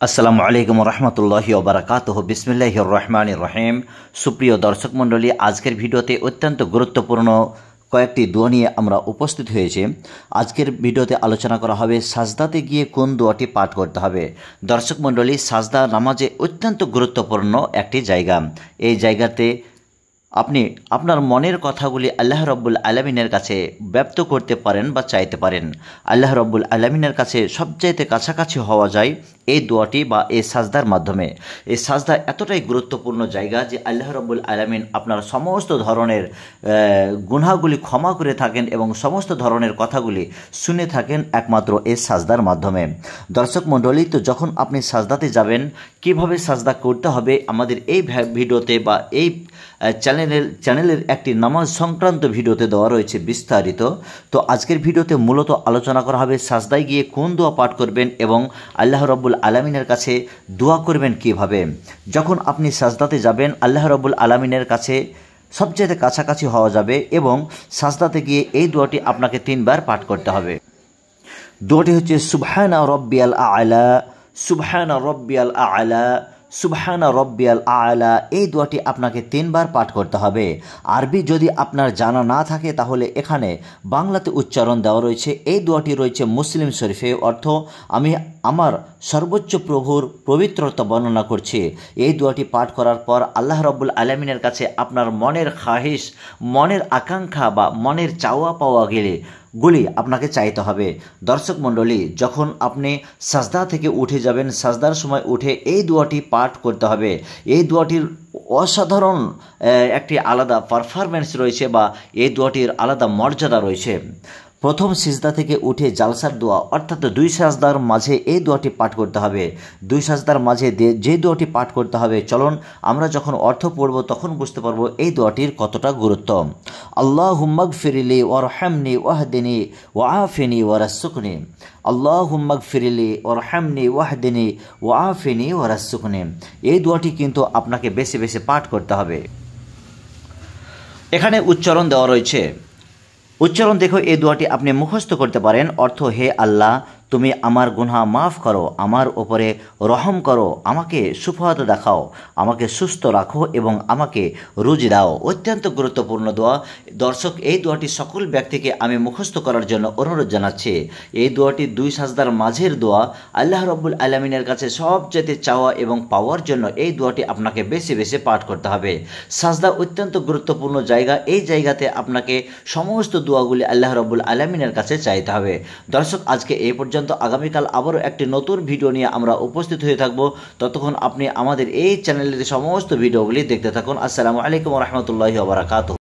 আসসালামু আলাইকুম রহমতুল্লাহি ওবারাকাতুহু বিসমিল্লাহির রহমানির রহিম। সুপ্রিয় দর্শক মণ্ডলী, আজকের ভিডিওতে অত্যন্ত গুরুত্বপূর্ণ কয়েকটি দোয়া নিয়ে আমরা উপস্থিত হয়েছি। আজকের ভিডিওতে আলোচনা করা হবে সাজদাতে গিয়ে কোন দোয়াটি পাঠ করতে হবে। দর্শক মণ্ডলী, সাজদা নামাজে অত্যন্ত গুরুত্বপূর্ণ একটি জায়গা। এই জায়গাতে আপনি আপনার মনের কথাগুলি আল্লাহ রব্বুল আলামিনের কাছে ব্যক্ত করতে পারেন বা চাইতে পারেন। আল্লাহ রব্বুল আলামিনের কাছে সবচাইতে কাছাকাছি হওয়া যায় এই দোয়াটি বা এই সাজদার মাধ্যমে। এই সাজদা এতটাই গুরুত্বপূর্ণ জায়গা যে আল্লাহ রব্বুল আলামিন আপনার সমস্ত ধরনের গুনাহগুলি ক্ষমা করে থাকেন এবং সমস্ত ধরনের কথাগুলি শুনে থাকেন একমাত্র এই সাজদার মাধ্যমে। দর্শক মণ্ডলী, তো যখন আপনি সাজদাতে যাবেন, কিভাবে সাজদা করতে হবে আমাদের এই ভিডিওতে বা এই চ্যানেলের একটি নামাজ সংক্রান্ত ভিডিওতে দেওয়া রয়েছে বিস্তারিত। তো আজকের ভিডিওতে মূলত আলোচনা করা হবে সাজদায় গিয়ে কোন দোয়া পাঠ করবেন এবং আল্লাহ রব্বুল আলামিনের কাছে দোয়া করবেন কিভাবে। যখন আপনি সাজদাতে যাবেন, আল্লাহ রব্বুল আলামিনের কাছে সবচেয়ে কাছাকাছি হওয়া যাবে এবং সাজদাতে গিয়ে এই দোয়াটি আপনাকে 3 বার পাঠ করতে হবে। দোয়াটি হচ্ছে সুবহানা রব্বিয়াল আ'লা, সুবহানা রব্বিয়াল আ'লা, সুবহানা রব্বিয়াল আ'লা। এই দোয়াটি আপনাকে 3 বার পাঠ করতে হবে। আরবি যদি আপনার জানা না থাকে তাহলে এখানে বাংলাতে উচ্চারণ দেওয়া রয়েছে। এই দোয়াটি রয়েছে মুসলিম শরীফে, অর্থ আমি আমার সর্বোচ্চ প্রভুর পবিত্রতা বর্ণনা করছি। এই দোয়াটি পাঠ করার পর আল্লাহ রব্বুল আলামিনের কাছে আপনার মনের খাহিশ, মনের আকাঙ্ক্ষা বা মনের চাওয়া পাওয়া গুলি আপনাকে চাইতে হবে। দর্শক মণ্ডলী, যখন আপনি সাজদা থেকে উঠে যাবেন, সাজদার সময় উঠে এই দোয়াটি পাঠ করতে হবে। এই দোয়াটির অসাধারণ একটি আলাদা পারফরম্যান্স রয়েছে বা এই দোয়াটির আলাদা মর্যাদা রয়েছে। প্রথম সিজদা থেকে উঠে জালসার দোয়া, অর্থাৎ 2 সাজদার মাঝে এই দোয়াটি পাঠ করতে হবে। 2 সাজদার মাঝে যে দোয়াটি পাঠ করতে হবে, চলুন আমরা যখন অর্থ পড়ব তখন বুঝতে পারবো এই দোয়াটির কতটা গুরুত্ব। আল্লাহুম্মাগফিরলি ওয়ারহামনি ওয়াহদিনি ওয়াআফিনি ওয়ারযুকনি, আল্লাহুম্মাগফিরলি ওয়ারহামনি ওয়াহদিনি ওয়াআফিনি ওয়ারযুকনি। এই দোয়াটি কিন্তু আপনাকে বেশি বেশি পাঠ করতে হবে। এখানে উচ্চারণ দেওয়া রয়েছে, উচ্চারণ দেখো এই দোয়াটি আপনি মুখস্থ করতে পারেন। অর্থ, হে আল্লাহ, তুমি আমার গুনাহ মাফ করো, আমার ওপরে রহম করো, আমাকে সুপথ দেখাও, আমাকে সুস্থ রাখো এবং আমাকে রুজি দাও। অত্যন্ত গুরুত্বপূর্ণ দোয়া। দর্শক, এই দোয়াটি সকল ব্যক্তিকে আমি মুখস্থ করার জন্য অনুরোধ জানাচ্ছি। এই দোয়াটি 2 সাজদার মাঝের দোয়া। আল্লাহ রব্বুল আলামিনের কাছে সবচেয়ে চাওয়া এবং পাওয়ার জন্য এই দোয়াটি আপনাকে বেশি বেশি পাঠ করতে হবে। সাজদা অত্যন্ত গুরুত্বপূর্ণ জায়গা। এই জায়গাতে আপনাকে সমস্ত দোয়াগুলি আল্লাহ রব্বুল আলামিনের কাছে চাইতে হবে। দর্শক, আজকে এই পর্যন্ত। আগামীকাল আবারও একটি নতুন ভিডিও নিয়ে আমরা উপস্থিত হয়ে থাকব। ততক্ষণ আপনি আমাদের এই চ্যানেলের সমস্ত ভিডিওগুলি দেখতে থাকুন। আসসালামু আলাইকুম রহমতুল্লাহি ওয়া বারাকাতুহু।